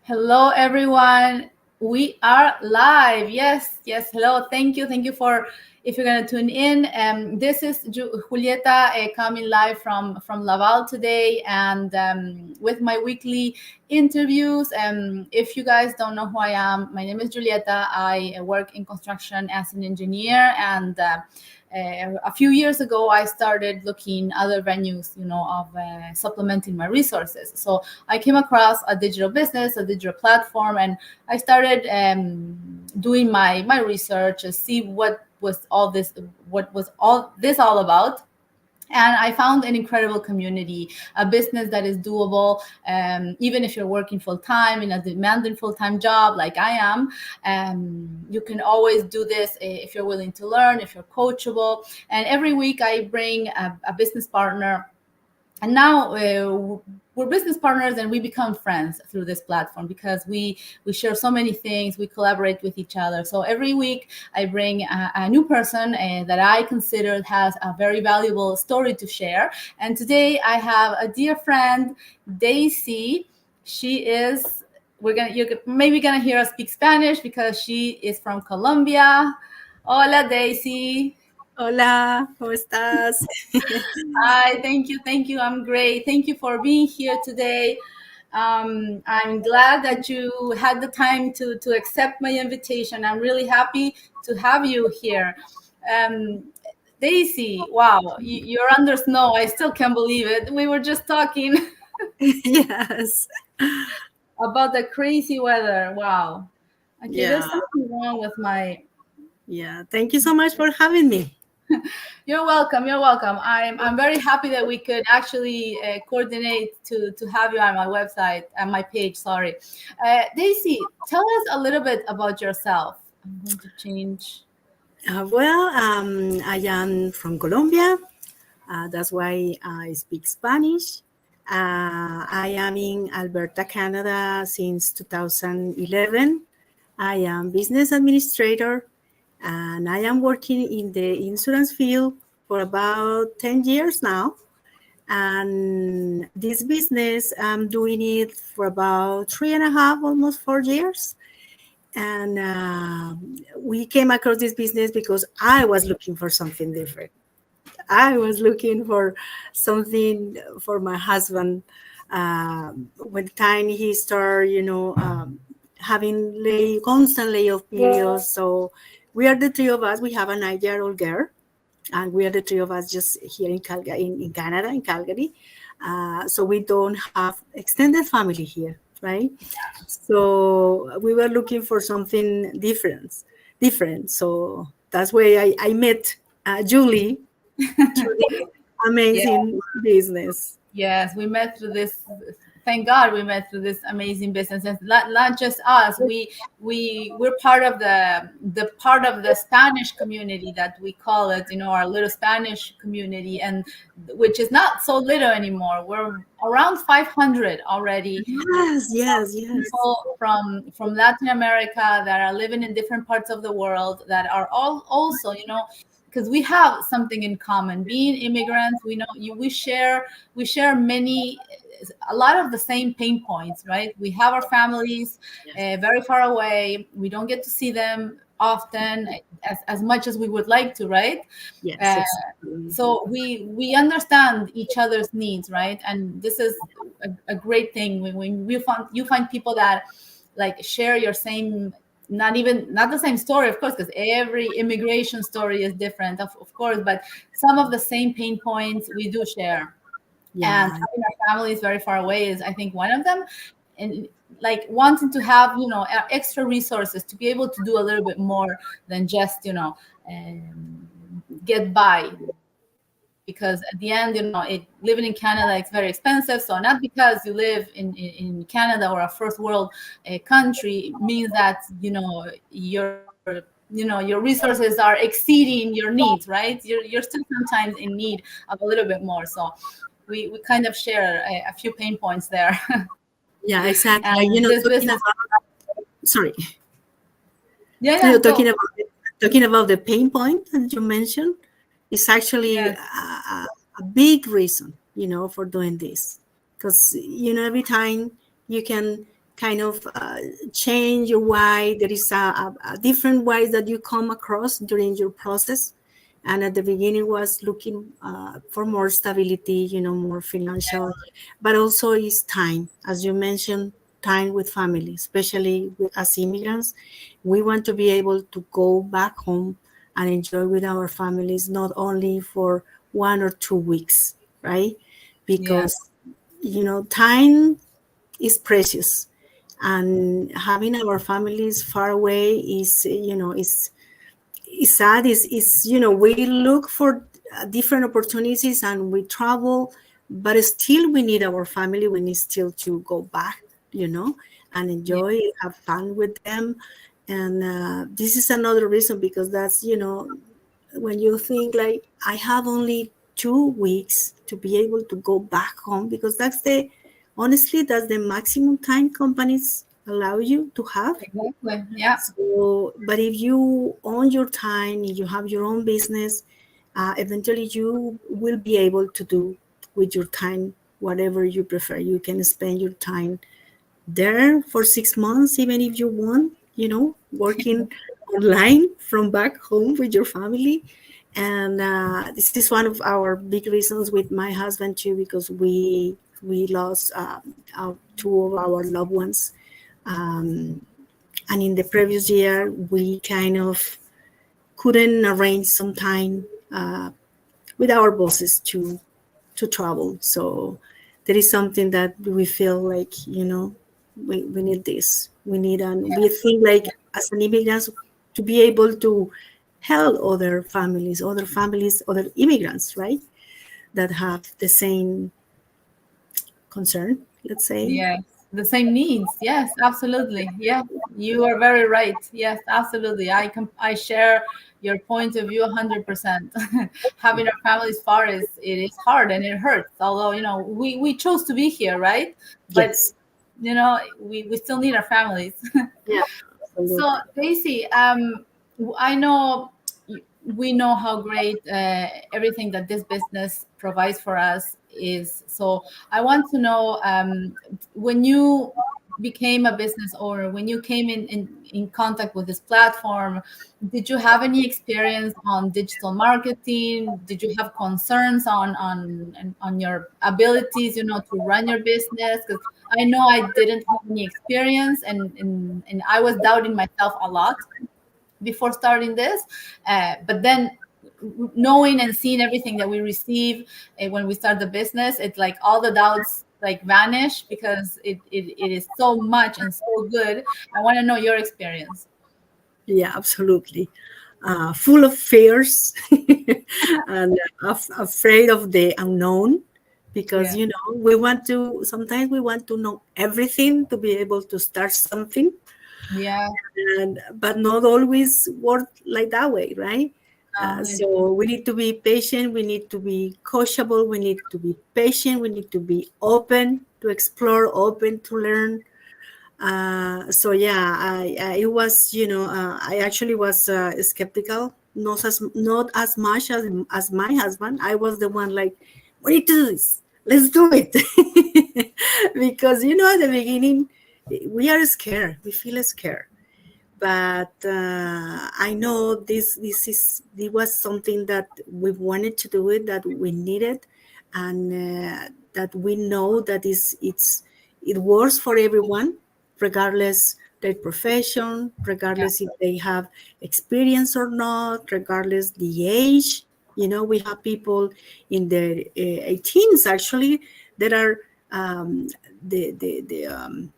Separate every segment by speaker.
Speaker 1: Hello, everyone. We are live. Yes, yes. Hello. Thank you for if you're gonna tune in. This is Julieta coming live from Laval today, and with my weekly interviews. If you guys don't know who I am, my name is Julieta. I work in construction as an engineer, and a few years ago, I started looking other venues, of supplementing my resources. So I came across a digital business, a digital platform, and I started doing my research to see what was all this all about. And I found an incredible community, a business that is doable, even if you're working full time in a demanding full time job like I am. You can always do this if you're willing to learn, if you're coachable. And every week I bring a business partner, and now we're business partners, and we become friends through this platform because we share so many things. We collaborate with each other. So every week I bring a new person that I consider has a very valuable story to share. And today I have a dear friend, Deisy. She is you're maybe gonna hear us speak Spanish because she is from Colombia. Hola, Daisy.
Speaker 2: Hola, ¿cómo estás?
Speaker 1: Hi, thank you. I'm great. Thank you for being here today. I'm glad that you had the time to accept my invitation. I'm really happy to have you here. Um, Daisy, wow, you're under snow. I still can't believe it. We were just talking
Speaker 2: Yes.
Speaker 1: about the crazy weather. Wow. Okay, there's
Speaker 2: Yeah.
Speaker 1: something wrong with my.
Speaker 2: Yeah. Thank you so much for having me.
Speaker 1: You're welcome. You're welcome. I'm very happy that we could actually coordinate to have you on my website and my page. Sorry, Daisy. Tell us a little bit about yourself. I'm going to change.
Speaker 2: I am from Colombia. That's why I speak Spanish. I am in Alberta, Canada since 2011. I am business administrator, and I am working in the insurance field for about 10 years now. And this business, I'm doing it for about 3.5, almost 4 years. And we came across this business because I was looking for something different. I was looking for something for my husband. When time he started, having constant layoff periods. So we are the three of us. We have a 9-year-old girl, and we are the three of us just here in Calgary, in Canada, in Calgary. So we don't have extended family here, right? So we were looking for something different. So that's why I met Julie through this
Speaker 1: Yeah.
Speaker 2: amazing business.
Speaker 1: Yes, we met through this. Thank God we met through this amazing business. And not just us. We're part of the part of the Spanish community that we call it. Our little Spanish community, and which is not so little anymore. We're around 500 already.
Speaker 2: Yes, yes, yes.
Speaker 1: People from Latin America that are living in different parts of the world that are all also, because we have something in common. Being immigrants, we know we share a lot of the same pain points, right? We have our families very far away. We don't get to see them often as much as we would like to, right?
Speaker 2: Yes,
Speaker 1: Uh,
Speaker 2: exactly.
Speaker 1: so we understand each other's needs, right? And this is a great thing when you find people that like share your same, not the same story, of course, because every immigration story is different, of course, but some of the same pain points we do share. And
Speaker 2: Yeah,
Speaker 1: having our families very far away is, I think, one of them. And like wanting to have extra resources to be able to do a little bit more than just get by, because at the end, living in Canada, it's very expensive. So not because you live in Canada or a first world country means that your resources are exceeding your needs, right? You're still sometimes in need of a little bit more. So we kind of share a few pain points there.
Speaker 2: yeah, exactly. Like,
Speaker 1: And this
Speaker 2: talking
Speaker 1: business,
Speaker 2: about, sorry,
Speaker 1: yeah,
Speaker 2: so
Speaker 1: yeah, go.
Speaker 2: talking about the pain point that you mentioned is actually
Speaker 1: Yes.
Speaker 2: a big reason, for doing this. Because, every time you can kind of change your why. There is a different ways that you come across during your process. And at the beginning was looking for more stability, more financial, but also is time, as you mentioned, time with family, especially as immigrants. We want to be able to go back home and enjoy with our families, not only for 1 or 2 weeks, right?
Speaker 1: Yeah,
Speaker 2: Because time is precious, and having our families far away is sad. Is we look for different opportunities and we travel, but still we need our family. We need still to go back, and
Speaker 1: yeah,
Speaker 2: enjoy, have fun with them. And this is another reason, because that's when you think like, I have only 2 weeks to be able to go back home, because honestly, that's the maximum time companies allow you to have.
Speaker 1: exactly. Yeah,
Speaker 2: So, but if you own your time, if you have your own business, eventually you will be able to do with your time whatever you prefer. You can spend your time there for 6 months, even if you want, working online from back home with your family. And this is one of our big reasons with my husband too, because we lost two of our loved ones. Um, and in the previous year, we kind of couldn't arrange some time with our bosses to travel. So there is something that we feel like, we need this. We need, and we think like, as an immigrants, to be able to help other families, other immigrants, right? That have the same concern, let's say.
Speaker 1: yes. The same needs. Yes, absolutely. Yeah, you are very right. Yes, absolutely. I share your point of view 100%. Having our families far it is hard and it hurts. Although we chose to be here, right? But
Speaker 2: Yes.
Speaker 1: we still need our families.
Speaker 2: Yeah,
Speaker 1: So,
Speaker 2: absolutely.
Speaker 1: Daisy, I know we know how great everything that this business provides for us is. So, I want to know, when you became a business owner, when you came in contact with this platform, did you have any experience on digital marketing? Did you have concerns on your abilities, to run your business? Because I know I didn't have any experience, and I was doubting myself a lot before starting this. But then knowing and seeing everything that we receive when we start the business, it's like all the doubts like vanish, because it is so much and so good. I want to know your experience.
Speaker 2: Yeah, absolutely. Full of fears and afraid of the unknown, because
Speaker 1: Yeah,
Speaker 2: sometimes we want to know everything to be able to start something,
Speaker 1: yeah.
Speaker 2: but not always work like that way, right?
Speaker 1: No,
Speaker 2: So we need to be patient, we need to be coachable, we need to be patient, we need to be open to explore, open to learn. So yeah, it was, I actually was skeptical, not as much as my husband. I was the one like, we need to do this, let's do it. Because at the beginning we are scared, we feel scared, but I know this was something that we wanted to do, it that we needed, and that we know that it works for everyone, regardless their profession,
Speaker 1: yeah,
Speaker 2: regardless if they have experience or not, regardless the age. We have people in their 18s actually that are the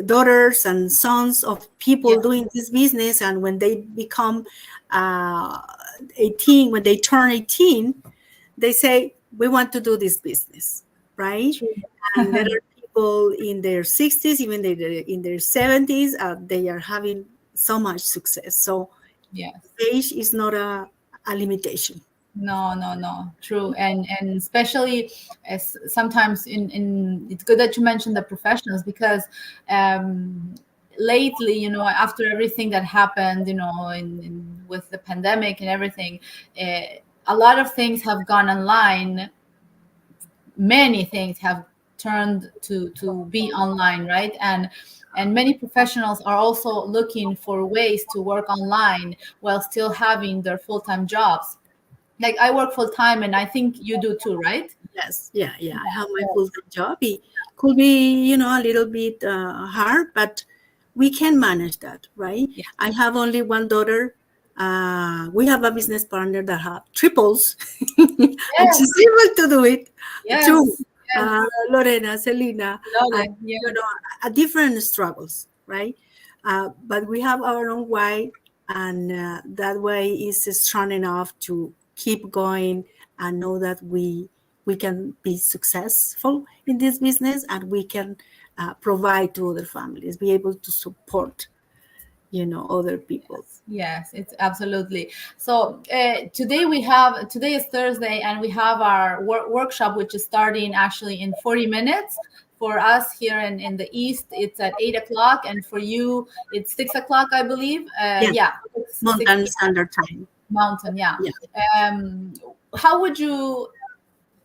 Speaker 2: daughters and sons of
Speaker 1: yeah,
Speaker 2: people doing this business, and when they become uh, 18, when they turn 18, they say, we want to do this business, right?
Speaker 1: true.
Speaker 2: And there are people in their 60s, even in their 70s, they are having so much success. So
Speaker 1: Yes.
Speaker 2: age is not a limitation.
Speaker 1: No, no, no. True. And especially as sometimes in it's good that you mentioned the professionals, because um lately, after everything that happened, with the pandemic and everything, a lot of things have gone online. Many things have turned to be online, right? And many professionals are also looking for ways to work online while still having their full-time jobs. Like I work full-time, and I think you do too, right?
Speaker 2: Yes, yeah, yeah. I have my
Speaker 1: Yeah.
Speaker 2: full-time job. It could be, a little bit hard, but we can manage that, right?
Speaker 1: Yeah.
Speaker 2: I have only one daughter. We have a business partner that have triples, and
Speaker 1: Yes.
Speaker 2: she's able to do it too.
Speaker 1: Yes. Yes.
Speaker 2: Lorena, Selena,
Speaker 1: Love
Speaker 2: and
Speaker 1: it. Yes.
Speaker 2: different struggles, right? But we have our own way, and that way is strong enough to keep going and know that we can be successful in this business, and we can provide to other families, be able to support, other people.
Speaker 1: Yes, it's absolutely. So today is Thursday, and we have our workshop, which is starting actually in 40 minutes. For us here in the East, it's at 8 o'clock, and for you, it's 6 o'clock, I believe.
Speaker 2: Yeah,
Speaker 1: Yeah, 6
Speaker 2: Mountain Standard Time.
Speaker 1: Mountain. Yeah.
Speaker 2: Yeah.
Speaker 1: How would you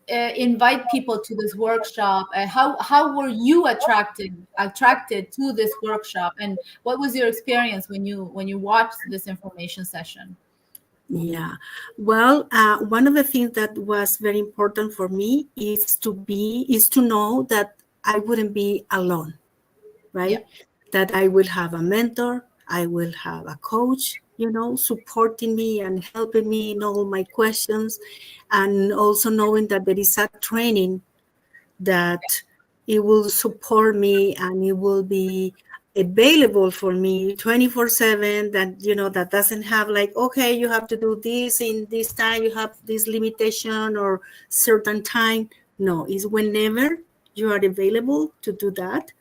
Speaker 1: invite people to this workshop? How were you attracted to this workshop, and what was your experience when you watched this information session?
Speaker 2: Yeah. Well, one of the things that was very important for me is to know that I wouldn't be alone,
Speaker 1: Yeah.
Speaker 2: right? That I will have a mentor, I will have a coach, supporting me and helping me in all my questions, and also knowing that there is a training that it will support me and it will be available for me 24/7, that that doesn't have like, okay, you have to do this in this time, you have this limitation or certain time. No, it's whenever you are available to do that.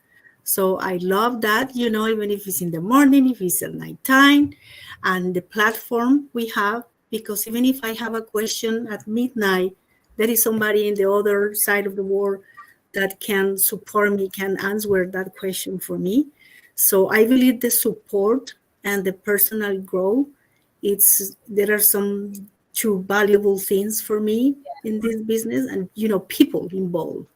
Speaker 2: So I love that, even if it's in the morning, if it's at night time, and the platform we have, because even if I have a question at midnight, there is somebody in the other side of the world that can support me, can answer that question for me. So I believe the support and the personal growth, there are some two valuable things for me in this business, and people involved,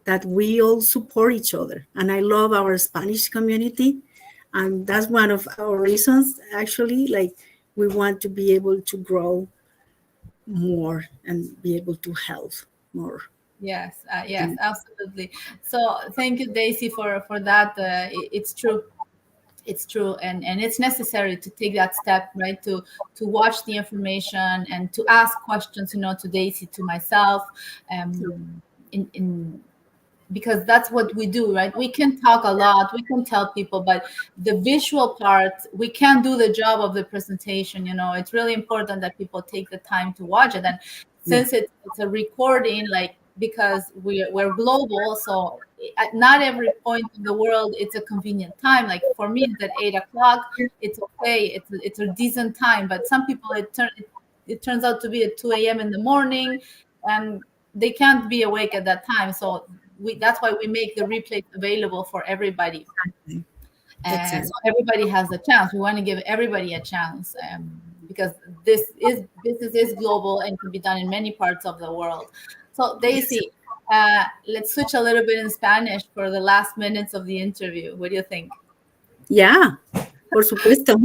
Speaker 2: that we all support each other. And I love our Spanish community. And that's one of our reasons, actually, like we want to be able to grow more and be able to help more.
Speaker 1: Yes, yes,
Speaker 2: And
Speaker 1: absolutely. So thank you, Daisy, for that. It's true. It's true, and it's necessary to take that step, right? To watch the information and to ask questions, to Daisy, to myself, in because that's what we do, right? We can talk a lot, we can tell people, but the visual part, we can't do the job of the presentation. It's really important that people take the time to watch it. And
Speaker 2: yeah,
Speaker 1: since it's a recording, like, because we're global, so at not every point in the world it's a convenient time. Like for me, it's at 8 o'clock. It's okay, it's a decent time, but some people it turns out to be at 2 a.m. in the morning, and they can't be awake at that time. So that's why we make the replay available for everybody.
Speaker 2: exactly.
Speaker 1: So everybody has a chance. We want to give everybody a chance, because business is global and can be done in many parts of the world. So
Speaker 2: Yes.
Speaker 1: Daisy, let's switch a little bit in Spanish for the last minutes of the interview. What do you think?
Speaker 2: Ya, por supuesto,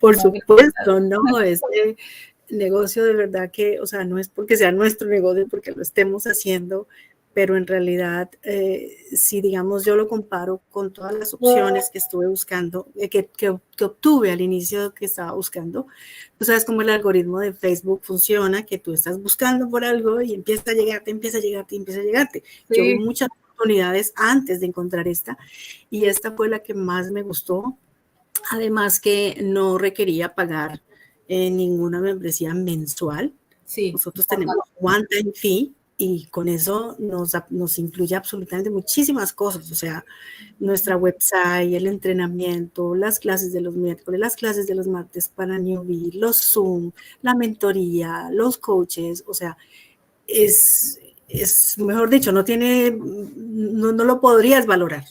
Speaker 2: por
Speaker 1: No,
Speaker 2: supuesto, no, este negocio de verdad que, o sea, no es porque sea nuestro negocio, porque lo estemos haciendo, pero en realidad, si digamos yo lo comparo con todas las opciones que estuve buscando, que obtuve al inicio que estaba buscando, tú sabes cómo el algoritmo de Facebook funciona, que tú estás buscando por algo y empieza a llegarte, empieza a llegarte, empieza a llegarte. Yo vi
Speaker 1: sí,
Speaker 2: muchas oportunidades antes de encontrar esta, y esta fue la que más me gustó. Además que no requería pagar ninguna membresía mensual.
Speaker 1: sí,
Speaker 2: Nosotros tenemos one time fee y con eso nos incluye absolutamente muchísimas cosas. O sea, nuestra website, el entrenamiento, las clases de los miércoles, las clases de los martes para newbie, los Zoom, la mentoría, los coaches. O sea, es mejor dicho, no lo podrías valorar.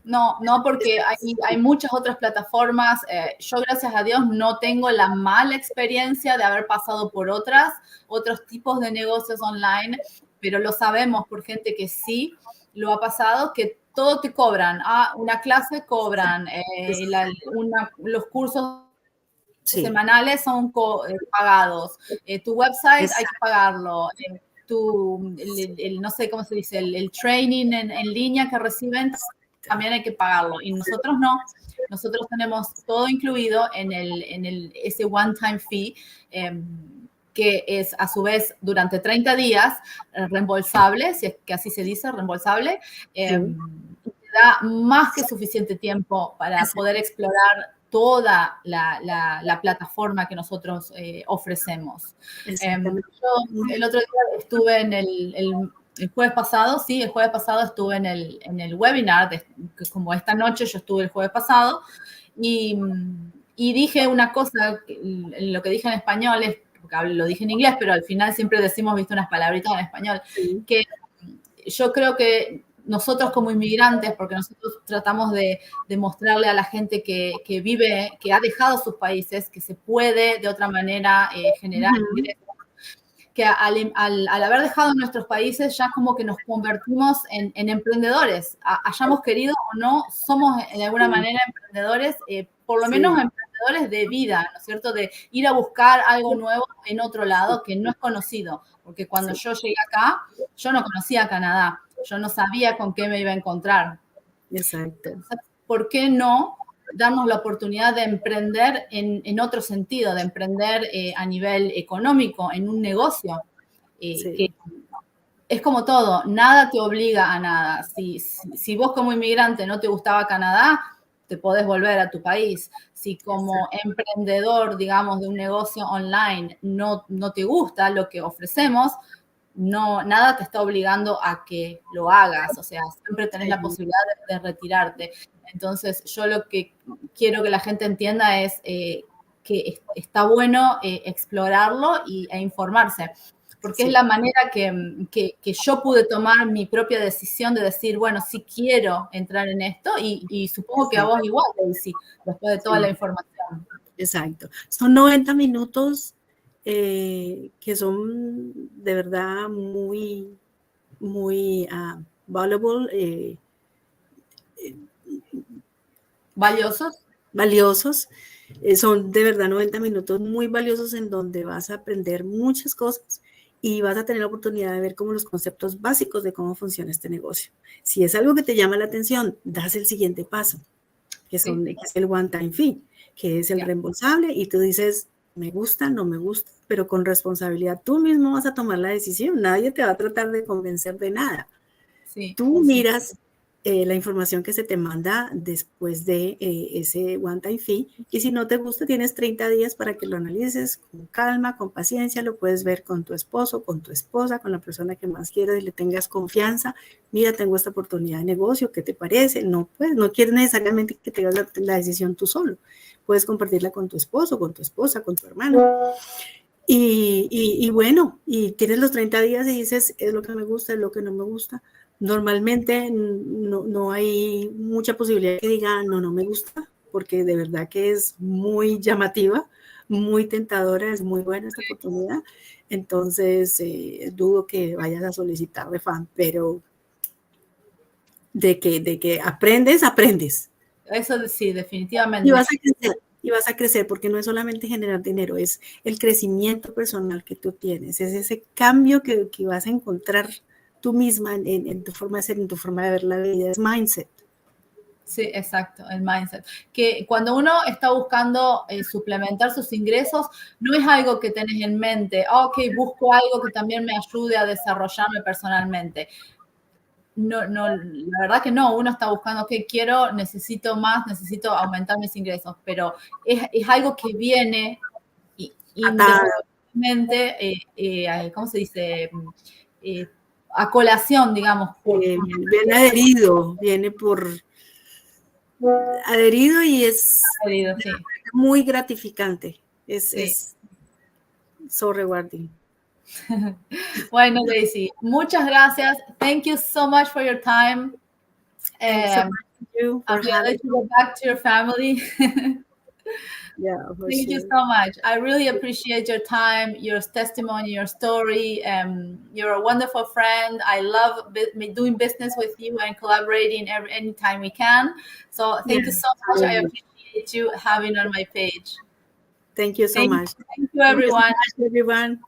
Speaker 1: No, no, porque hay muchas otras plataformas. Yo, gracias a Dios, no tengo la mala experiencia de haber pasado por otros tipos de negocios online, pero lo sabemos por gente que sí. lo ha pasado que todo te cobran. Una clase cobran, los cursos
Speaker 2: Sí,
Speaker 1: semanales son pagados. Tu website hay que
Speaker 2: exacto.
Speaker 1: pagarlo. No sé cómo se dice, el training en línea que reciben también hay que pagarlo. Y nosotros no. Nosotros tenemos todo incluido en ese one-time fee, que es a su vez durante 30 días reembolsable, si es que así se dice, reembolsable.
Speaker 2: Sí,
Speaker 1: Da más que suficiente tiempo para poder explorar toda la plataforma que nosotros ofrecemos.
Speaker 2: exactamente.
Speaker 1: Yo el otro día estuve en el jueves pasado, sí, el jueves pasado estuve en el webinar, como esta noche yo estuve el jueves pasado, y, y dije una cosa, lo que dije en español es, porque lo dije en inglés, pero al final siempre decimos, viste, unas palabritas en español,
Speaker 2: Sí.
Speaker 1: que yo creo que nosotros como inmigrantes, porque nosotros tratamos de mostrarle a la gente que vive, que ha dejado sus países, que se puede de otra manera generar
Speaker 2: Ujú.
Speaker 1: ingresos, que al haber dejado nuestros países ya como que nos convertimos en emprendedores, hayamos querido o no, somos de alguna
Speaker 2: Sí,
Speaker 1: manera emprendedores, por lo menos
Speaker 2: sí,
Speaker 1: emprendedores de vida, ¿no es cierto? De ir a buscar algo nuevo en otro lado que no es conocido, porque cuando
Speaker 2: sí,
Speaker 1: yo llegué acá, yo no conocía Canadá, yo no sabía con qué me iba a encontrar.
Speaker 2: exacto.
Speaker 1: Entonces, ¿por qué no darnos la oportunidad de emprender en otro sentido, de emprender a nivel económico, en un negocio? Que
Speaker 2: Sí,
Speaker 1: es como todo, nada te obliga a nada. Si vos como inmigrante no te gustaba Canadá, te podés volver a tu país. Si como
Speaker 2: exacto.
Speaker 1: emprendedor, digamos, de un negocio online no te gusta lo que ofrecemos, no, nada te está obligando a que lo hagas, o sea, siempre tenés la
Speaker 2: Sí,
Speaker 1: posibilidad de retirarte. Entonces, yo lo que quiero que la gente entienda es que está bueno explorarlo e informarse, porque es
Speaker 2: sí,
Speaker 1: la manera que yo pude tomar mi propia decisión de decir, bueno, sí quiero entrar en esto y supongo que a vos
Speaker 2: exacto.
Speaker 1: igual, Deisy, después de toda la
Speaker 2: Sí,
Speaker 1: información.
Speaker 2: exacto. Son 90 minutos que son de verdad muy, muy valuable,
Speaker 1: ¿Valiosos?
Speaker 2: valiosos. Son de verdad 90 minutos muy valiosos en donde vas a aprender muchas cosas y vas a tener la oportunidad de ver como los conceptos básicos de cómo funciona este negocio. Si es algo que te llama la atención, das el siguiente paso,
Speaker 1: Sí,
Speaker 2: que es el one time fee, que es el
Speaker 1: ya,
Speaker 2: reembolsable y tú dices, me gusta, no me gusta, pero con responsabilidad tú mismo vas a tomar la decisión, nadie te va a tratar de convencer de nada.
Speaker 1: sí,
Speaker 2: Tú
Speaker 1: sí.
Speaker 2: miras la información que se te manda después de ese one time fee y si no te gusta tienes 30 días para que lo analices con calma, con paciencia, lo puedes ver con tu esposo, con tu esposa, con la persona que más quieras y le tengas confianza. Mira, tengo esta oportunidad de negocio, ¿qué te parece? No, pues no quieres necesariamente que tengas la decisión tú solo. Puedes compartirla con tu esposo, con tu esposa, con tu hermano. Y bueno, y tienes los 30 días y dices, es lo que me gusta, es lo que no me gusta. Normalmente no hay mucha posibilidad de que diga, no, no me gusta, porque de verdad que es muy llamativa, muy tentadora, es muy buena esta oportunidad. Entonces, dudo que vayas a solicitar refund, pero de que aprendes, aprendes.
Speaker 1: Eso sí,
Speaker 2: Y
Speaker 1: definitivamente.
Speaker 2: vas a crecer, y vas a crecer, porque no es solamente generar dinero, es el crecimiento personal que tú tienes, es ese cambio que vas a encontrar tú misma en tu forma de ser, en tu forma de ver la vida, es mindset.
Speaker 1: Sí, exacto, el mindset. Que cuando uno está buscando suplementar sus ingresos, no es algo que tenés en mente, ok, busco algo que también me ayude a desarrollarme personalmente. No, no, la verdad que no, uno está buscando que quiero, necesito más, necesito aumentar mis ingresos, pero es algo que viene
Speaker 2: Atada,
Speaker 1: independientemente, ¿cómo se dice? Eh, a colación, digamos,
Speaker 2: viene adherido, viene por adherido y es
Speaker 1: sí,
Speaker 2: muy gratificante,
Speaker 1: sí.
Speaker 2: es so rewarding.
Speaker 1: Bueno, Daisy, muchas gracias. Thank you so much for your time.
Speaker 2: Thanks so
Speaker 1: Um,
Speaker 2: much to you
Speaker 1: I'm
Speaker 2: for
Speaker 1: gonna
Speaker 2: having
Speaker 1: let you go back to your family.
Speaker 2: Yeah, for
Speaker 1: Thank you
Speaker 2: sure.
Speaker 1: so much. I really appreciate your time, your testimony, your story. You're a wonderful friend. I love doing business with you and collaborating anytime we can. So
Speaker 2: Yeah,
Speaker 1: thank you so much. I
Speaker 2: absolutely.
Speaker 1: appreciate you having on my page.
Speaker 2: Thank you so much.
Speaker 1: Thank you,
Speaker 2: Thank you so
Speaker 1: everyone.
Speaker 2: much, everyone.